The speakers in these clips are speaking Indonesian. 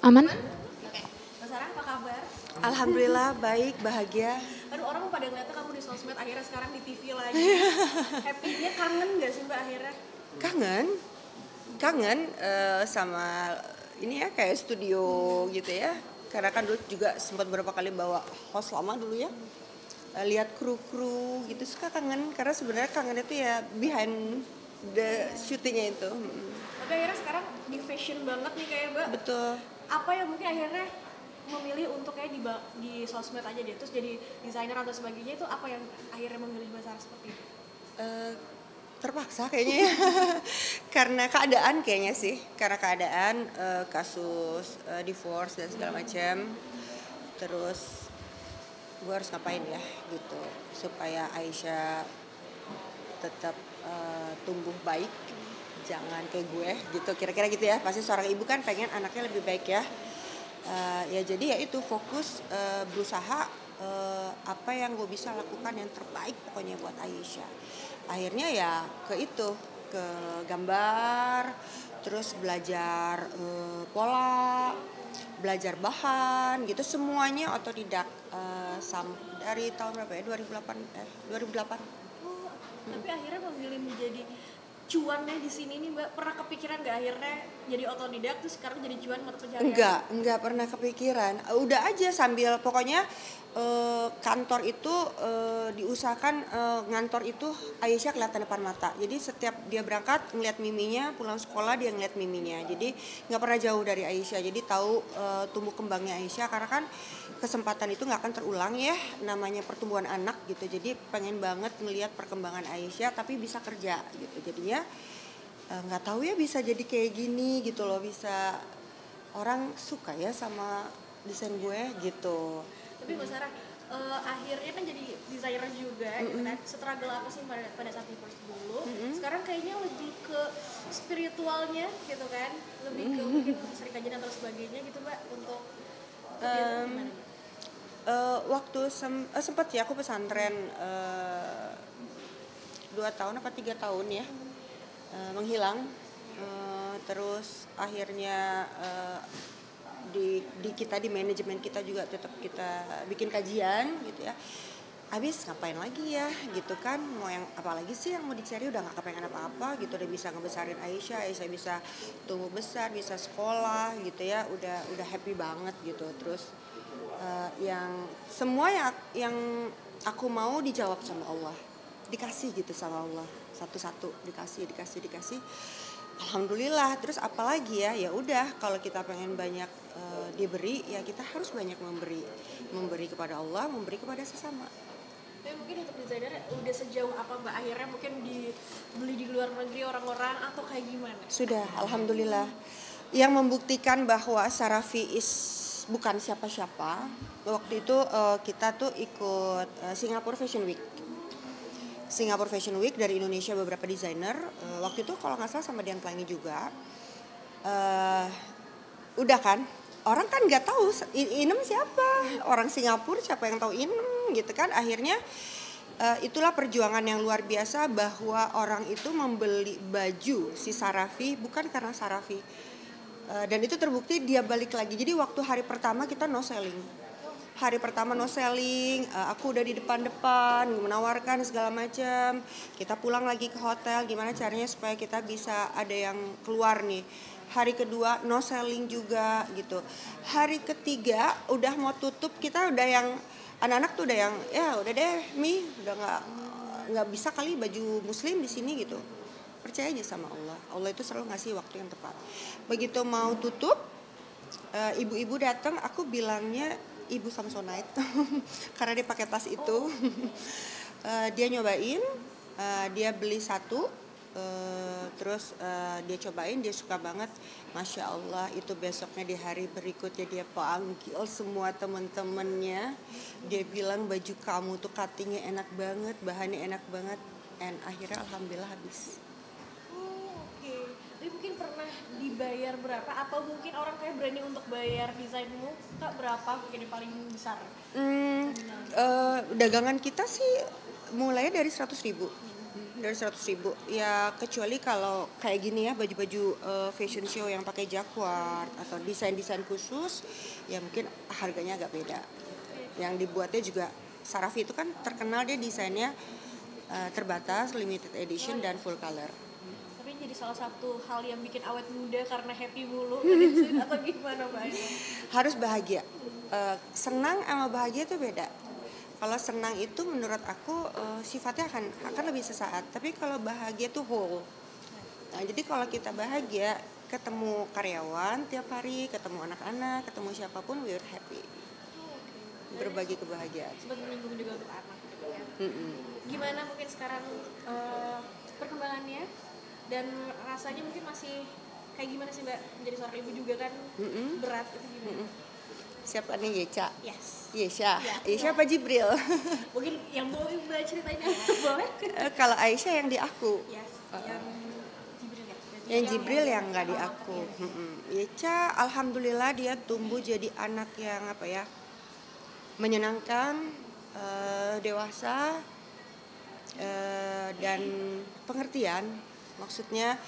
Aman? Oke. Mbak Sarah apa kabar? Alhamdulillah baik, bahagia. Aduh, orang pada ngeliatnya kamu di sosmed, akhirnya sekarang di TV lagi. Happy-nya kangen gak sih Mbak akhirnya? Kangen, kangen sama ini ya kayak studio gitu ya. Karena kan dulu juga sempat beberapa kali bawa host lama dulu ya. Lihat kru-kru gitu suka kangen karena sebenarnya kangen itu ya behind the shootingnya itu. Tapi akhirnya sekarang di fashion banget nih kayak Mbak. Betul. Apa yang mungkin akhirnya memilih untuk kayak di sosmed aja deh, terus jadi desainer atau sebagainya, itu apa yang akhirnya memilih Mbak Sarah seperti itu? Terpaksa kayaknya ya. Karena keadaan kayaknya sih, karena keadaan kasus divorce dan segala macam. Terus gue harus ngapain ya gitu supaya Aisyah tetap tumbuh baik, jangan kayak gue gitu, kira-kira gitu ya. Pasti seorang ibu kan pengen anaknya lebih baik ya. Ya jadi ya itu fokus berusaha apa yang gue bisa lakukan yang terbaik pokoknya buat Aisyah. Akhirnya ya ke itu, ke gambar, terus belajar pola, belajar bahan gitu, semuanya otodidak dari tahun berapa ya, 2008. Oh, tapi akhirnya memilih menjadi cuannya di sini nih Mbak, pernah kepikiran nggak akhirnya jadi otodidak terus sekarang jadi cuan mata pencaharian? Enggak pernah kepikiran. Udah aja sambil pokoknya kantor itu diusahakan ngantor itu Aisyah kelihatan depan mata. Jadi setiap dia berangkat ngeliat miminya, pulang sekolah dia ngeliat miminya. Jadi nggak pernah jauh dari Aisyah. Jadi tahu tumbuh kembangnya Aisyah karena kan kesempatan itu nggak akan terulang ya, namanya pertumbuhan anak gitu. Jadi pengen banget ngeliat perkembangan Aisyah tapi bisa kerja gitu. Jadinya nggak tahu ya bisa jadi kayak gini gitu loh, bisa orang suka ya sama desain gue gitu. Tapi Mbak Sarah, akhirnya kan jadi desainer juga gitu kan. Struggle apa sih pada saat divorce dulu? Sekarang kayaknya lebih ke spiritualnya gitu kan, lebih ke mungkin sering kajian atau sebagainya gitu Mbak, untuk gimana? Waktu sempat ya aku pesantren 2 tahun apa 3 tahun ya, menghilang. Terus akhirnya di kita di manajemen kita juga tetap kita bikin kajian gitu ya. Habis ngapain lagi ya gitu kan, mau yang apalagi sih yang mau dicari, udah nggak kepengen apa-apa gitu, udah bisa ngebesarin Aisyah bisa tumbuh besar, bisa sekolah gitu ya, udah happy banget gitu. Terus yang semua yang aku mau dijawab sama Allah, dikasih gitu sama Allah, satu-satu dikasih. Alhamdulillah. Terus apalagi ya udah kalau kita pengen banyak diberi ya kita harus banyak memberi kepada Allah, memberi kepada sesama. Tapi mungkin untuk desainer udah sejauh apa Mbak akhirnya mungkin dibeli di luar negeri orang-orang atau kayak gimana? Sudah, alhamdulillah. Yang membuktikan bahwa Sarafi bukan siapa-siapa. Waktu itu kita tuh ikut Singapore Fashion Week dari Indonesia, beberapa desainer. Waktu itu kalau nggak salah sama Dian Pelangi juga. Udah kan, orang kan nggak tahu Inem siapa, orang Singapura siapa yang tahu Inem gitu kan. Akhirnya itulah perjuangan yang luar biasa bahwa orang itu membeli baju si Sarafi bukan karena Sarafi. Dan itu terbukti dia balik lagi. Jadi waktu hari pertama kita no selling. Aku udah di depan menawarkan segala macam. Kita pulang lagi ke hotel, gimana caranya supaya kita bisa ada yang keluar nih. Hari kedua no selling juga gitu. Hari ketiga udah mau tutup, kita udah yang anak-anak tuh udah yang ya udah deh udah nggak bisa kali baju muslim di sini gitu. Percaya aja sama Allah. Allah itu selalu ngasih waktu yang tepat. Begitu mau tutup, ibu-ibu datang, aku bilangnya Ibu Samsonite karena dia pakai tas itu. Dia nyobain, dia beli satu, terus dia cobain, dia suka banget. Masya Allah, itu besoknya di hari berikutnya dia panggil semua temen-temennya. Dia bilang baju kamu tuh cuttingnya enak banget, bahannya enak banget. And akhirnya alhamdulillah habis. Tapi mungkin pernah dibayar berapa atau mungkin orang kayak berani untuk bayar desainmu Kak, berapa mungkin yang paling besar? Dagangan kita sih mulai dari 100.000. dari 100.000 ya, kecuali kalau kayak gini ya, baju-baju fashion show yang pakai jacquard atau desain-desain khusus ya mungkin harganya agak beda. Yang dibuatnya juga Sarafi itu kan terkenal dia desainnya terbatas, limited edition dan full color. Tapi jadi salah satu hal yang bikin awet muda karena happy mulu atau gimana Mbak Aisyah? Harus bahagia. Senang sama bahagia itu beda. Kalau senang itu menurut aku sifatnya akan lebih sesaat, tapi kalau bahagia tuh whole. Nah, jadi kalau kita bahagia, ketemu karyawan tiap hari, ketemu anak-anak, ketemu siapapun, we're happy. Berbagi kebahagiaan. Sempat menyinggung juga untuk anak gitu ya. Gimana mungkin sekarang perkembangannya dan rasanya mungkin masih kayak gimana sih Mbak menjadi seorang ibu juga kan berat itu gimana? Siapa nih Yeca? Yes. Yesha. Ya. Yesha apa Jibril? Mungkin yang mau Mbak ceritain boleh? Kalau Aisyah yang di aku. Yes. Yang Jibril ya. Yang Jibril yang nggak di aku. Yeca, alhamdulillah dia tumbuh jadi anak yang apa ya, menyenangkan, dewasa, dan pengertian. Maksudnya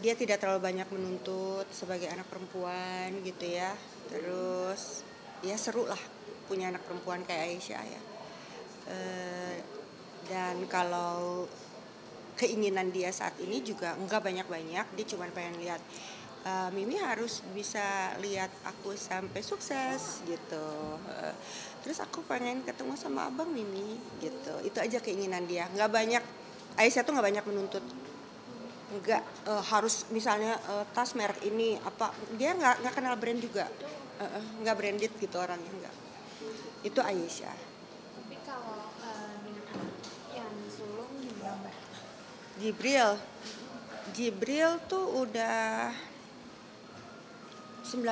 dia tidak terlalu banyak menuntut sebagai anak perempuan gitu ya. Terus ya seru lah punya anak perempuan kayak Aisyah ya. Dan kalau keinginan dia saat ini juga enggak banyak-banyak, dia cuma pengen lihat Mimi harus bisa lihat aku sampai sukses gitu. Terus aku pengen ketemu sama abang Mimi gitu. Itu aja keinginan dia. Nggak banyak. Aisyah tuh nggak banyak menuntut. Nggak harus misalnya tas merek ini apa. Dia nggak kenal brand juga. Nggak branded gitu orangnya nggak. Itu Aisyah. Tapi kalau dengan anak yang sulung gimana Mbak? Jibril tuh udah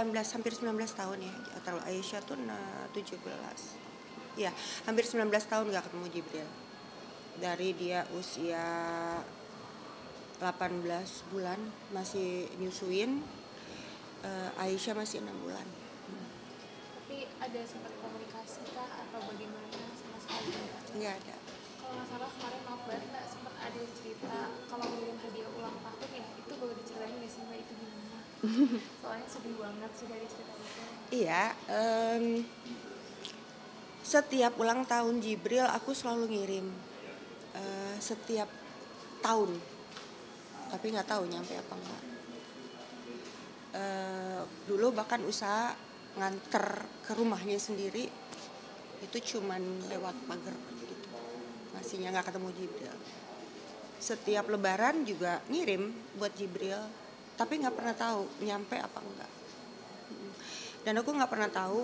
hampir 19 tahun ya. Atau Aisyah tuh 17. Ya, hampir 19 tahun gak ketemu Jibril. Dari dia usia 18 bulan masih nyusuin, Aisyah masih 6 bulan. Tapi ada sempat komunikasi kah atau bagaimana sama sekali? Nggak ada. Kalau nggak salah kemarin maaf banget Mbak sempat ada cerita kalau ngirim hadiah ulang tahun ya itu boleh diceritain nggak sih Mbak itu gimana? Soalnya sedih banget sih dari cerita itu. Iya, setiap ulang tahun Jibril aku selalu ngirim, setiap tahun, tapi nggak tahu nyampe apa enggak. Dulu bahkan usaha nganter ke rumahnya sendiri itu cuman lewat pagar gitu, masihnya nggak ketemu Jibril. Setiap lebaran juga ngirim buat Jibril, tapi nggak pernah tahu nyampe apa enggak. Dan aku nggak pernah tahu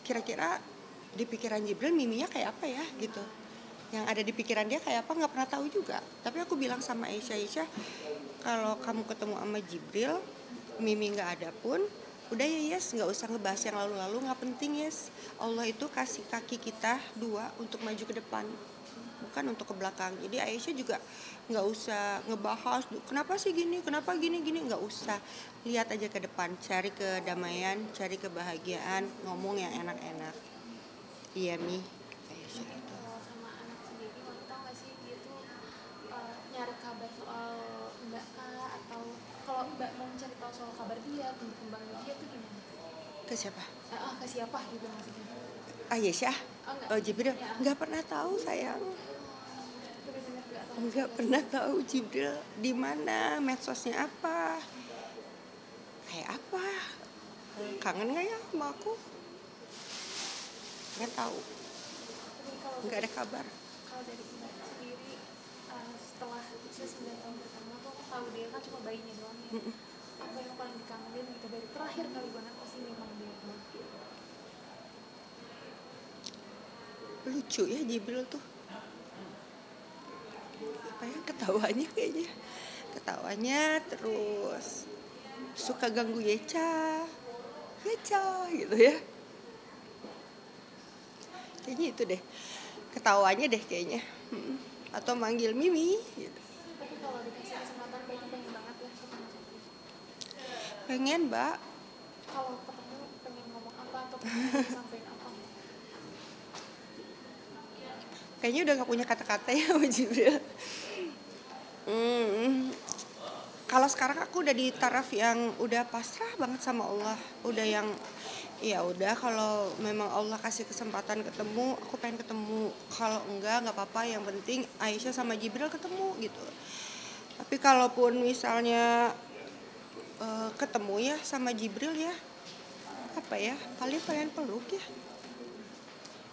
kira-kira di pikiran Jibril Miminya kayak apa ya gitu. Yang ada di pikiran dia kayak apa nggak pernah tahu juga. Tapi aku bilang sama Aisyah, kalau kamu ketemu sama Jibril, Mimi nggak ada pun, udah ya Yes, nggak usah ngebahas yang lalu-lalu, nggak penting Yes. Allah itu kasih kaki kita dua untuk maju ke depan, bukan untuk ke belakang. Jadi Aisyah juga nggak usah ngebahas kenapa sih gini, kenapa gini, nggak usah. Lihat aja ke depan, cari kedamaian, cari kebahagiaan, ngomong yang enak-enak. Iya Mi. Aisyah gitu. Kalau sama anak sendiri mau tahu nggak sih dia tuh nyari kabar soal Mbak kah atau kalau Mbak mau cari tahu soal kabar dia, perkembangan dia tuh gimana? Ke siapa? Ke siapa gitu maksudnya? Aisyah. Enggak. Oh Jibril. Nggak pernah tahu sayang. Benar-benar nggak tahu. Nggak pernah tahu Jibril di mana, medsosnya apa, kayak apa, kangen nggak ya sama aku? Nggak tahu, Tapi kalau nggak ada kabar. kalau dari Mbak sendiri setelah usia 9 tahun pertama tuh aku tahu dia kan cuma bayinya doang ya. Apa yang paling dikangenin gitu dari terakhir kali banget pasti memang dia doang. Lucu ya Jibril tuh. Apa ya, ketawanya terus suka ganggu Yeca gitu ya. Kayaknya itu deh, ketawanya deh kayaknya. Atau manggil Mimi gitu. Tapi kalau dikasih kesempatan berarti pengen banget ya ketemu sama dia. Pengen Mbak. Kalau ketemu pengen ngomong apa atau pengen sampaikan apa? Kayaknya udah nggak punya kata-kata ya sama Jibril. Kalau sekarang aku udah di taraf yang udah pasrah banget sama Allah, udah yang ya udah kalau memang Allah kasih kesempatan ketemu, aku pengen ketemu. Kalau enggak nggak apa-apa, yang penting Aisyah sama Jibril ketemu gitu. Tapi kalaupun misalnya ketemu ya sama Jibril ya, apa ya, paling pengen peluk ya,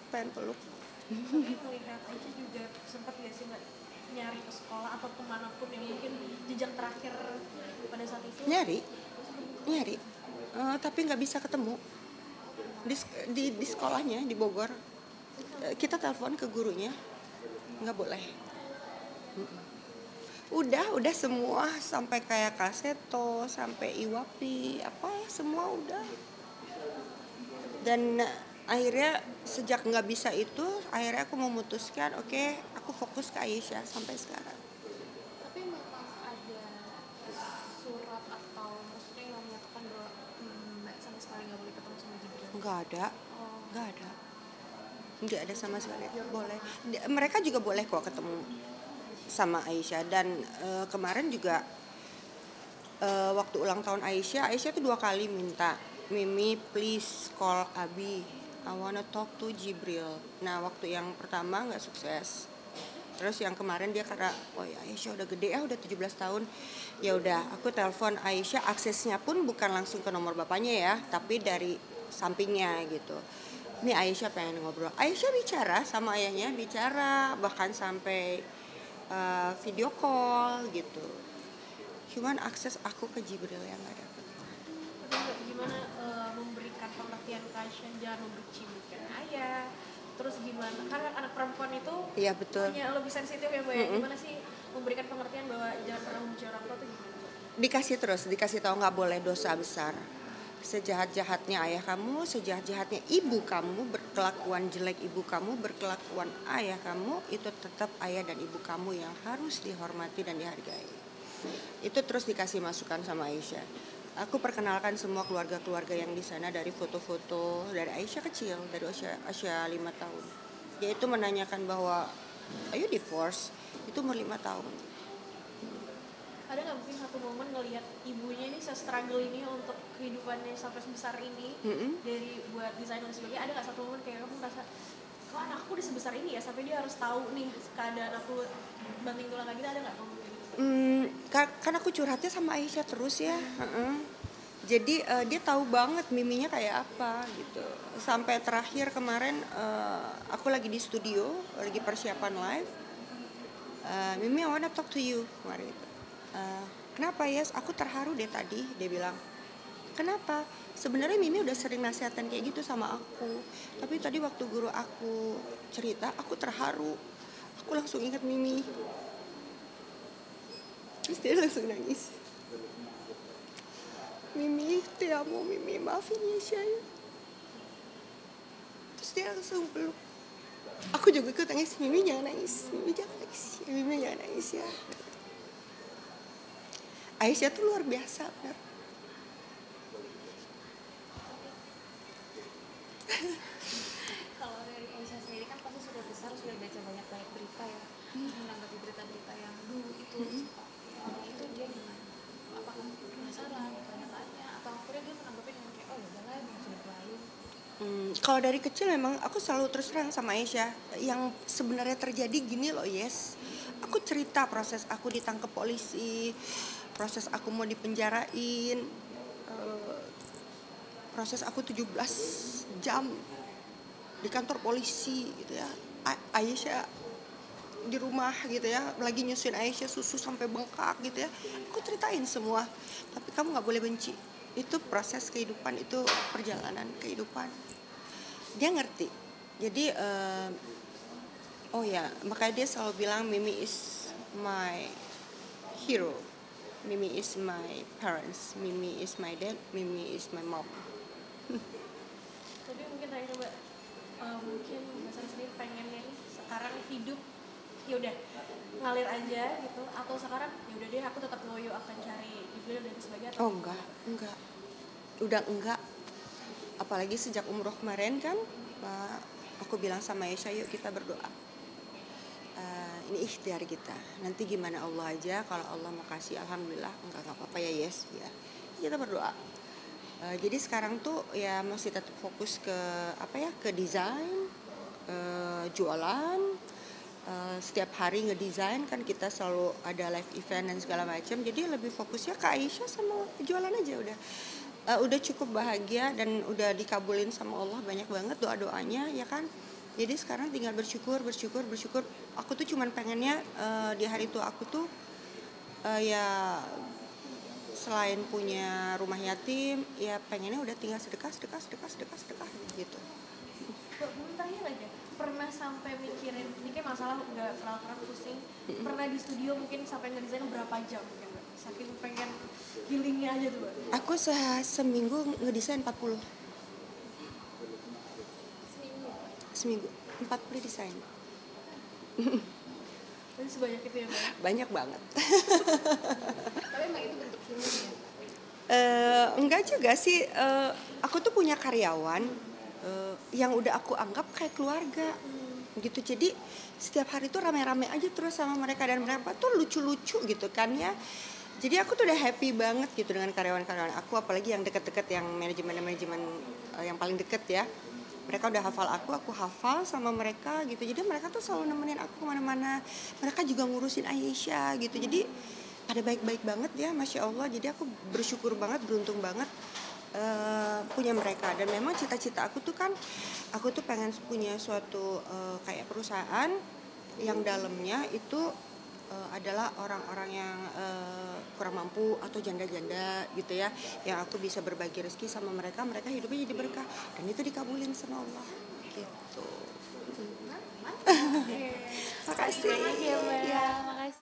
pengen peluk. Tapi melihat Aisyah juga sempat nggak sih mbak nyari ke sekolah atau kemanapun yang mungkin jejak terakhir pada saat itu? Nyari, tapi nggak bisa ketemu di sekolahnya di Bogor. Kita telepon ke gurunya, nggak boleh. Udah semua, sampai kayak kaseto, sampai iwapi, apa ya, semua udah. Dan akhirnya sejak nggak bisa itu, akhirnya aku memutuskan, oke, aku fokus ke Aisyah sampai sekarang. Tapi memang ada surat atau maksudnya yang menyatakan bahwa mbak sama sekali nggak boleh ketemu sama Jibril? Nggak ada, Oh, nggak ada sama sekali. Boleh, mereka juga boleh kok ketemu sama Aisyah. Dan kemarin juga waktu ulang tahun Aisyah tuh 2 kali minta, Mimi please call Abi, I wanna talk to Jibril. Nah waktu yang pertama nggak sukses. Terus yang kemarin dia karena ya Aisyah udah gede ya, udah 17 tahun. Ya udah, aku telepon Aisyah, aksesnya pun bukan langsung ke nomor bapaknya ya, tapi dari sampingnya gitu. Ini Aisyah pengen ngobrol. Aisyah bicara sama ayahnya, bahkan sampai video call gitu. Cuman akses aku ke Jibril yang nggak dapet. tapi mbak gimana memberikan pengertian ke Aisyah jangan membenci ayah? Terus gimana? Karena anak perempuan itu Iya betul. punya lebih sensitif ya mbak ya. Gimana sih memberikan pengertian bahwa jangan pernah membenci orang tua tuh gimana? Dikasih tahu nggak boleh dosa besar. Sejahat-jahatnya ayah kamu, sejahat-jahatnya ibu kamu, berkelakuan jelek ibu kamu, berkelakuan ayah kamu, itu tetap ayah dan ibu kamu yang harus dihormati dan dihargai. Itu terus dikasih masukan sama Aisyah. Aku perkenalkan semua keluarga-keluarga yang di sana, dari foto-foto dari Aisyah kecil, dari Aisyah 5 tahun. Dia itu menanyakan bahwa ayo divorce, itu umur 5 tahun. Ada nggak mungkin satu momen ngelihat ibunya ini se-struggle ini untuk kehidupannya sampai sebesar ini, dari buat desain dan sebagainya, ada nggak satu momen kayak kamu merasa kok anakku udah sebesar ini ya sampai dia harus tahu nih keadaan aku banting tulang kayak gitu, ada nggak momen kayak gitu? Kan aku curhatnya sama Aisyah terus ya. Jadi dia tahu banget miminya kayak apa gitu. Sampai terakhir kemarin aku lagi di studio, lagi persiapan live. Mimi, I wanna talk to you kemarin itu. Kenapa ya? Aku terharu deh tadi, dia bilang. Kenapa? Sebenarnya Mimi udah sering nasihatin kayak gitu sama aku. Tapi tadi waktu guru aku cerita, aku terharu. Aku langsung ingat Mimi. Terus dia langsung nangis. Mimi, te amo, Mimi, maafin ya saya. Terus dia langsung peluk. Aku juga ikut nangis. Mimi jangan nangis, Mimi jangan nangis, Mimi jangan nangis ya. Aisyah tuh luar biasa, benar. Kalau dari Aisyah sendiri kan pasti sudah besar, sudah baca banyak berita ya, menanggapi berita-berita yang dulu itu itu dia gimana? Apakah penasaran, tanya-tanya, atau akhirnya dia menanggapi dengan kayak oh ya udahlah yang sudah berlalu? Kalau dari kecil memang aku selalu terus terang sama Aisyah, yang sebenarnya terjadi gini loh, yes. Aku cerita proses aku ditangkap polisi, proses aku mau dipenjarain, proses aku 17 jam di kantor polisi gitu ya. Aisyah di rumah gitu ya, lagi nyusuin Aisyah susu sampai bengkak gitu ya. Aku ceritain semua. Tapi kamu nggak boleh benci. Itu proses kehidupan, itu perjalanan kehidupan. Dia ngerti. Jadi oh ya, makanya dia selalu bilang Mimi is my hero. Mimi is my parents. Mimi is my dad. Mimi is my mom. Tapi mungkin terakhir mbak, mungkin mbak Sari sendiri pengennya nih sekarang hidup ya udah ngalir aja gitu, atau sekarang ya udah deh aku tetap loyo akan cari Jibril dan sebagainya? Oh enggak. Udah enggak. Apalagi sejak umroh kemarin kan, aku bilang sama Aisyah, yuk kita berdoa. ini ikhtiar kita. Nanti gimana Allah aja, kalau Allah mau kasih alhamdulillah, enggak apa-apa ya, yes ya. Kita berdoa. Jadi sekarang tuh ya masih tetap fokus ke ke desain, jualan. Setiap hari ngedesain kan kita selalu ada live event dan segala macam. Jadi lebih fokusnya ke Aisyah sama jualan aja udah. Udah cukup bahagia dan udah dikabulin sama Allah banyak banget doa-doanya ya kan. Jadi sekarang tinggal bersyukur. Aku tuh cuman pengennya di hari tua aku tuh ya selain punya rumah yatim, ya pengennya udah tinggal sedekah gitu. Belum tanya lagi, pernah sampai mikirin, ini kan masalah nggak terlalu pusing, pernah di studio mungkin sampai ngedesain berapa jam mungkin, saking pengen healingnya aja tuh, Mbak? Aku seminggu ngedesain 40. Seminggu 40 desain. Dan sebanyak itu ya, Mbak? Banyak banget. Tapi emang itu bentuk healing ya? Enggak juga sih. Aku tuh punya karyawan yang udah aku anggap kayak keluarga gitu. Jadi setiap hari tuh rame-rame aja terus sama mereka, dan mereka tuh lucu-lucu gitu kan ya. Jadi aku tuh udah happy banget gitu dengan karyawan-karyawan aku, apalagi yang deket-deket, yang manajemen yang paling deket ya. Mereka udah hafal aku hafal sama mereka gitu. Jadi mereka tuh selalu nemenin aku kemana-mana. Mereka juga ngurusin Aisyah gitu. Jadi pada baik-baik banget ya, Masya Allah. Jadi aku bersyukur banget, beruntung banget punya mereka. Dan memang cita-cita aku tuh kan, aku tuh pengen punya suatu kayak perusahaan yang dalamnya itu adalah orang-orang yang kurang mampu atau janda-janda gitu ya, yang aku bisa berbagi rezeki sama mereka hidupnya jadi berkah, dan itu dikabulin sama Allah gitu. Makasih ya, Mbak. Ya. Makasih.